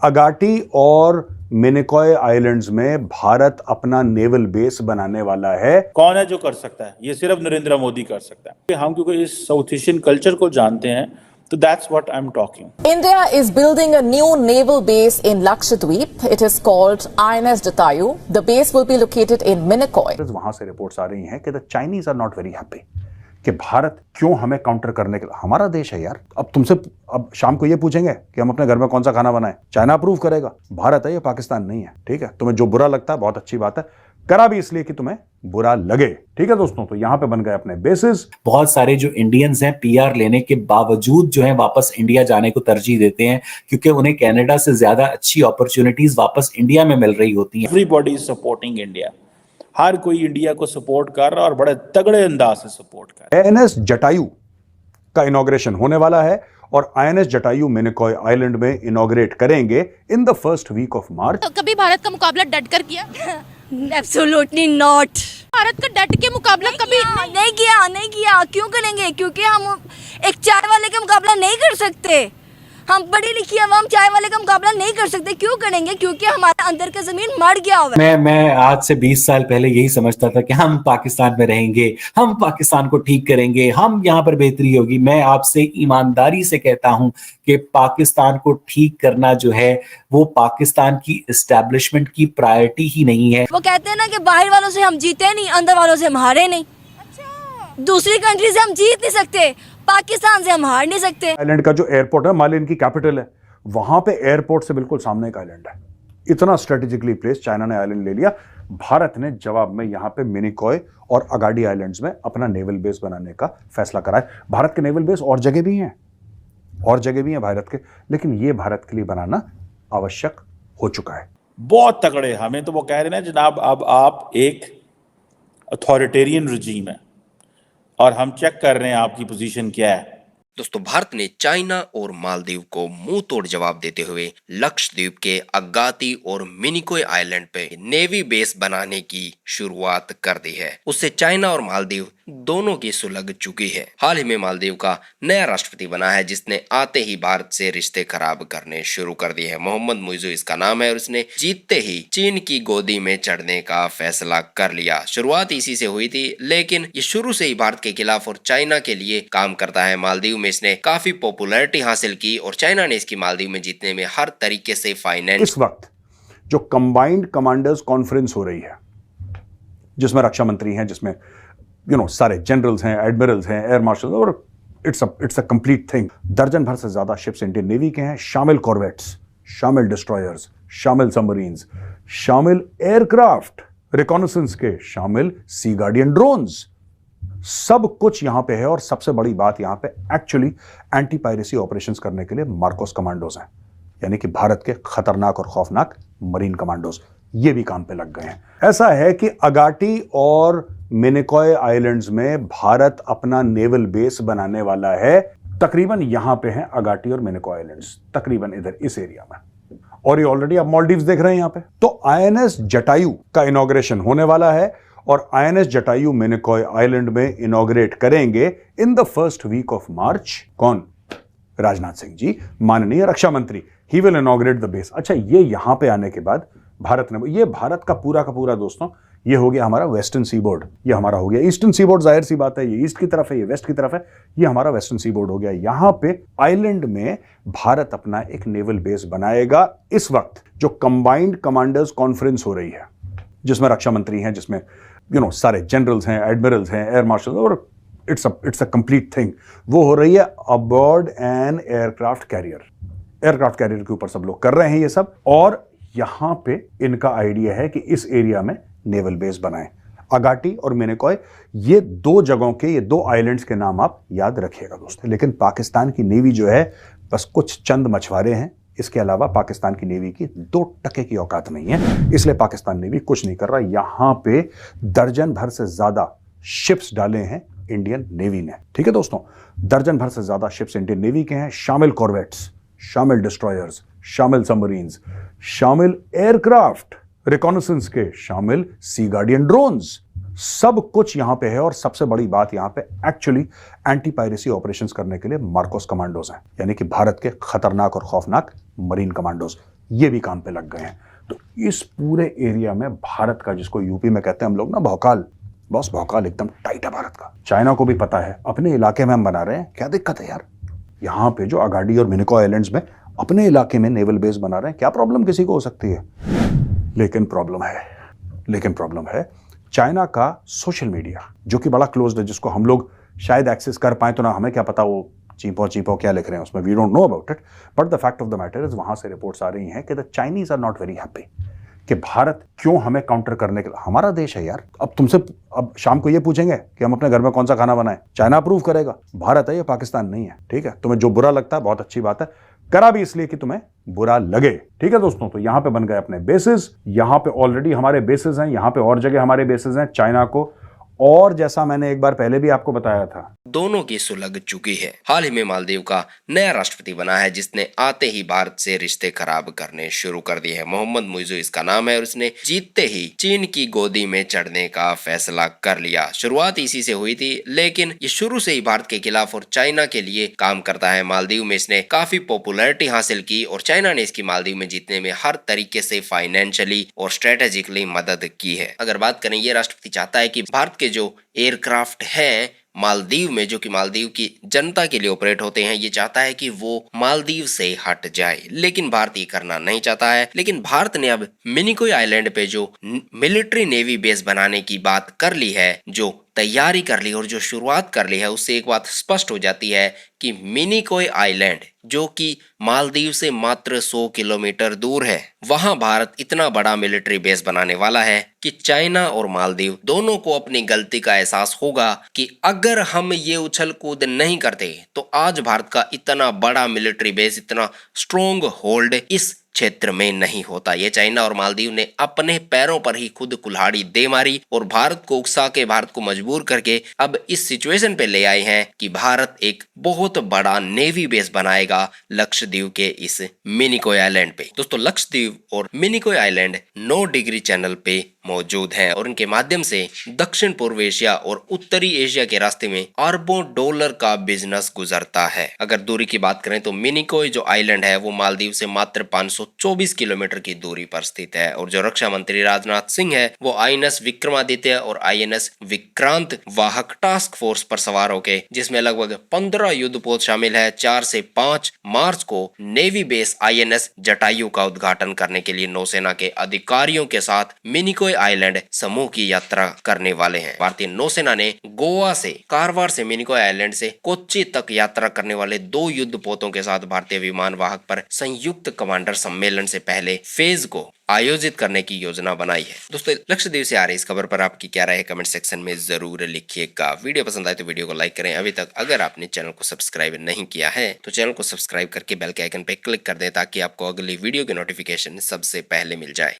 अगाटी और मिनिकॉय आइलैंड्स में भारत अपना नेवल बेस बनाने वाला है। कौन है जो कर सकता है? ये सिर्फ नरेंद्र मोदी कर सकता है। हम क्योंकि इस साउथ एशियन कल्चर को जानते हैं, तो that's what I am talking. India is building a new naval base in Lakshadweep. It is called INS Jatayu. The base will be located in Minicoy. वहां से रिपोर्ट्स आ रही हैं कि the Chinese are not very happy कि भारत क्यों हमें counter करने के लिए, हमारा देश है यार। अब तुमसे अब शाम को ये पूछेंगे कि हम अपने घर में कौन सा खाना बनाएं, चाइना अप्रूव करेगा। भारत है, ये पाकिस्तान नहीं है, ठीक है। तुम्हें जो बुरा लगता है बहुत अच्छी बात है, करा भी इसलिए कि तुम्हें बुरा लगे, ठीक है दोस्तों। तो यहां पे बन गए अपने बेसिस। बहुत सारे जो इंडियंस हैं पीआर लेने के बावजूद जो है वापस इंडिया जाने को तरजीह देते हैं, क्योंकि उन्हें कनाडा से ज्यादा अच्छी अपॉर्चुनिटीज वापस इंडिया में मिल रही होती हैं। एवरीबॉडी इज सपोर्टिंग इंडिया, हर कोई इंडिया को सपोर्ट कर रहा है और बड़े तगड़े अंदाज से सपोर्ट कर रहा है। आईएनएस जटायु का इनॉग्रेशन होने वाला है और आईएनएस जटायु मिनिकॉय आइलैंड में इनॉग्रेट करेंगे in the first week of March. तो कभी भारत का मुकाबला डट कर किया? Absolutely not. भारत का डट के मुकाबला कभी नहीं किया। क्यों करेंगे? क्योंकि हम एक चाय वाले का मुकाबला नहीं कर सकते। हम पढ़ी लिखी आवाम चाय वाले का मुकाबला नहीं कर सकते। क्यों करेंगे? क्योंकि हमारा अंदर का जमीन मर गया हुआ है। मैं आज से 20 साल पहले यही समझता था कि हम पाकिस्तान में रहेंगे, हम पाकिस्तान को ठीक करेंगे, हम यहाँ पर बेहतरी होगी। मैं आपसे ईमानदारी से कहता हूं कि पाकिस्तान को ठीक करना जो है वो पाकिस्तान की एस्टैब्लिशमेंट की प्रायोरिटी ही नहीं है। वो कहते हैं ना कि बाहर वालों से हम जीते नहीं, अंदर वालों से हम हारे नहीं। दूसरी कंट्री से हम जीत नहीं सकते, पाकिस्तान से हम हार नहीं सकते। आइलैंड का जो एयरपोर्ट है, माली इनकी कैपिटल है, वहां पे एयरपोर्ट से बिल्कुल सामने एक आइलैंड है। इतना स्ट्रेटेजिकली प्लेस चाइना ने आइलैंड ले लिया। भारत ने जवाब में यहां पे मिनिकॉय और अगाडी आइलैंड्स में अपना नेवल बेस बनाने का फैसला करा है। भारत के नेवल बेस और जगह भी हैं भारत के, लेकिन ये भारत के लिए बनाना आवश्यक हो चुका है। बहुत तगड़े। हमें तो वो कह रहे हैं जनाब, अब आप एक अथॉरिटेरियन रजीम है और हम चेक कर रहे हैं आपकी पोजीशन क्या है। दोस्तों, भारत ने चाइना और मालदीव को मुंह तोड़ जवाब देते हुए लक्षद्वीप के अगाती और मिनिकॉय आइलैंड पे नेवी बेस बनाने की शुरुआत कर दी है। उससे चाइना और मालदीव दोनों की सुलग चुकी है। हाल ही में मालदीव का नया राष्ट्रपति बना है, जिसने आते ही भारत से रिश्ते खराब करने शुरू कर दिए हैं। मोहम्मद मुइज़ू इसका नाम है और इसने जीतते ही चीन की गोदी में चढ़ने का फैसला कर लिया। शुरुआत इसी से हुई थी, लेकिन ये शुरू से ही भारत के खिलाफ और चाइना के लिए काम करता है। मालदीव में इसने काफी पॉपुलैरिटी हासिल की और चाइना ने इसकी मालदीव में जीतने में हर तरीके से फाइनेंस। इस वक्त जो कंबाइंड कमांडर्स कॉन्फ्रेंस हो रही है, जिसमें रक्षा मंत्री हैं, जिसमें सारे जनरल्स हैं, एडमिरल्स हैं, एयर मार्शल, और इट्स अ कंप्लीट थिंग। दर्जन भर से ज्यादा शिप्स इंडियन नेवी के हैं, शामिल कॉर्वेट्स, शामिल डिस्ट्रॉयर्स, शामिल सबमरीन्स, शामिल एयरक्राफ्ट रिकॉनेसेंस के, शामिल सी गार्डियन ड्रोन्स, सब कुछ यहां पे है। और सबसे बड़ी बात, यहां पे एक्चुअली एंटी पायरेसी ऑपरेशंस करने के लिए मार्कोस कमांडोज हैं, यानी कि भारत के खतरनाक और खौफनाक मरीन कमांडोज, ये भी काम पे लग गए हैं। ऐसा है कि अगाटी और मिनिकॉय आइलैंड्स में भारत अपना नेवल बेस बनाने वाला है। तकरीबन यहां पे हैं अगाटी और मिनिकॉय आइलैंड्स, तकरीबन इधर इस एरिया में, और ये ऑलरेडी आप मालदीव्स देख रहे हैं यहां पे। तो आईएनएस जटायु का इनॉग्रेशन होने वाला है और आईएनएस जटायु मिनिकॉय आइलैंड में इनॉग्रेट करेंगे in the first week of March. कौन? राजनाथ सिंह जी, माननीय रक्षा मंत्री। He will inaugurate the base. अच्छा, ये यहां पे आने के बाद भारत ने, ये भारत का पूरा दोस्तों, ये हो गया हमारा वेस्टर्न सी बोर्ड, ये हमारा हो गया ईस्टर्न सी बोर्ड। जाहिर सी बात है, ये ईस्ट की तरफ है, ये वेस्ट की तरफ है, ये हमारा वेस्टर्न सी बोर्ड हो गया। यहां पे आइलैंड में भारत अपना एक नेवल बेस बनाएगा। इस वक्त जो कंबाइंड कमांडर्स कॉन्फ्रेंस हो रही है, जिसमें रक्षा मंत्री हैं, जिसमें सारे जनरल्स हैं, एडमिरल्स हैं, एयर मार्शल, और इट्स अ कंप्लीट थिंग, वो हो रही है aboard an aircraft carrier. Aircraft carrier के ऊपर सब लोग कर रहे हैं ये सब, और यहां पे इनका आइडिया है कि इस एरिया में नेवल बेस बनाएं। अगाटी और मिनिकॉय, ये दो जगहों के, ये दो आइलैंड्स के नाम आप याद रखिएगा दोस्तों। लेकिन पाकिस्तान की नेवी जो है, बस कुछ चंद मछुआरे हैं, इसके अलावा पाकिस्तान की नेवी की 2% की औकात नहीं है, इसलिए पाकिस्तान नेवी कुछ नहीं कर रहा। यहां पे दर्जन भर से ज्यादा शिप्स डाले हैं इंडियन नेवी ने, ठीक है दोस्तों। दर्जन भर से ज्यादा शिप्स इंडियन नेवी के हैं, शामिल कॉर्वेट्स, शामिल डिस्ट्रॉयर्स, शामिल सबमरीन्स, शामिल एयरक्राफ्ट रिकॉनेसेंस के, शामिल सी गार्डियन ड्रोन्स, सब कुछ यहां पे है। और सबसे बड़ी बात, यहां पे एक्चुअली एंटी पायरेसी ऑपरेशंस करने के लिए मार्कोस कमांडोज हैं, यानी कि भारत के खतरनाक और खौफनाक मरीन कमांडोज, ये भी काम पे लग गए हैं। तो इस पूरे एरिया में भारत का, जिसको यूपी में कहते हैं हम लोग ना भौकाल, बस भौकाल एकदम टाइट है भारत का। चाइना को भी पता है अपने इलाके में हम बना रहे हैं, क्या दिक्कत है यार। यहाँ पे जो अगाडी और मिनिको आइलैंड्स में अपने इलाके में नेवल बेस बना रहे हैं, क्या प्रॉब्लम किसी को हो सकती है। लेकिन प्रॉब्लम है चाइना का सोशल मीडिया, जो कि बड़ा क्लोज्ड है, जिसको हम लोग शायद एक्सेस कर पाए तो ना, हमें क्या पता वो चीपो क्या लिख रहे हैं उसमें, we don't know about it. But the fact of the matter is, वहां से रिपोर्ट्स आ रही हैं कि the Chinese are not very happy कि भारत क्यों हमें काउंटर करने के लिए, हमारा देश है यार। अब तुमसे अब शाम को ये पूछेंगे कि हम अपने घर में कौन सा खाना बनाएं, चाइना अप्रूव करेगा। भारत है, ये पाकिस्तान नहीं है, ठीक है। तुम्हें जो बुरा लगता है बहुत अच्छी बात है, करा भी इसलिए कि तुम्हें बुरा लगे, ठीक है दोस्तों। तो यहां पे बन गए अपने बेसिस, यहां पे ऑलरेडी हमारे बेसिस हैं, यहां पे और जगह हमारे बेसिस हैं चाइना को, और जैसा मैंने एक बार पहले भी आपको बताया था, दोनों की सुलग चुकी है। हाल ही में मालदीव का नया राष्ट्रपति बना है, जिसने आते ही भारत से रिश्ते खराब करने शुरू कर दिए हैं। मोहम्मद मुइज़ इसका नाम है, और उसने जीतते ही चीन की गोदी में चढ़ने का फैसला कर लिया। शुरुआत इसी से हुई थी, लेकिन ये शुरू से ही भारत के खिलाफ और चाइना के लिए काम करता है। मालदीव में इसने काफी पॉपुलैरिटी हासिल की, और चाइना ने इसकी मालदीव में जीतने में हर तरीके से फाइनेंशियली और स्ट्रेटेजिकली मदद की है। अगर बात करें, ये राष्ट्रपति चाहता है कि भारत के जो एयरक्राफ्ट है मालदीव में, जो कि मालदीव की जनता के लिए ऑपरेट होते हैं, ये चाहता है कि वो मालदीव से हट जाए, लेकिन भारत ये करना नहीं चाहता है। लेकिन भारत ने अब मिनिकोय आइलैंड पे जो मिलिट्री नेवी बेस बनाने की बात कर ली है, जो तैयारी कर ली और जो शुरुआत कर ली है, उससे एक बात स्पष्ट हो जाती है कि मिनिकोय आइलैंड, जो कि मालदीव से मात्र 100 किलोमीटर दूर है, वहां भारत इतना बड़ा मिलिट्री बेस बनाने वाला है कि चाइना और मालदीव दोनों को अपनी गलती का एहसास होगा कि अगर हम ये उछल कूद नहीं करते तो आज भारत का इतना बड़ा मिलिट्री बेस, इतना स्ट्रॉन्ग होल्ड इस क्षेत्र में नहीं होता। ये चाइना और मालदीव ने अपने पैरों पर ही खुद कुल्हाड़ी दे मारी और भारत को उकसा के, भारत को मजबूर करके अब इस सिचुएशन पे ले आए हैं कि भारत एक बहुत बड़ा नेवी बेस बनाएगा लक्षद्वीप के इस मिनिकोय आइलैंड पे। दोस्तों, लक्षद्वीप और मिनिकोय आइलैंड 9 डिग्री चैनल पे मौजूद हैं और उनके माध्यम से दक्षिण पूर्व एशिया और उत्तरी एशिया के रास्ते में अरबों डॉलर का बिजनेस गुजरता है। अगर दूरी की बात करें तो मिनिकोय जो आइलैंड है वो मालदीव से मात्र 524 किलोमीटर की दूरी पर स्थित है, और जो रक्षा मंत्री राजनाथ सिंह है वो INS विक्रमादित्य और INS विक्रांत वाहक टास्क फोर्स पर सवार होके, जिसमें लगभग 15 युद्धपोत शामिल है, 4 से 5 मार्च को नेवी बेस INS जटायु का उद्घाटन करने के लिए नौसेना के अधिकारियों के साथ मिनिकोय आइलैंड समूह की यात्रा करने वाले हैं। भारतीय नौसेना ने गोवा से, कारवार से मिनिकोय आइलैंड से कोच्चि तक यात्रा करने वाले 2 युद्धपोतों के साथ भारतीय विमान वाहक पर संयुक्त कमांडर सम्मेलन से पहले फेज को आयोजित करने की योजना बनाई है। दोस्तों, लक्षद्वीप से आ रही इस खबर पर आपकी क्या राय है, कमेंट सेक्शन में जरूर लिखिएगा। वीडियो पसंद आए तो वीडियो को लाइक करें। अभी तक अगर आपने चैनल को सब्सक्राइब नहीं किया है तो चैनल को सब्सक्राइब करके बेल के आइकन पे क्लिक कर दें, ताकि आपको अगली वीडियो की नोटिफिकेशन सबसे पहले मिल जाए।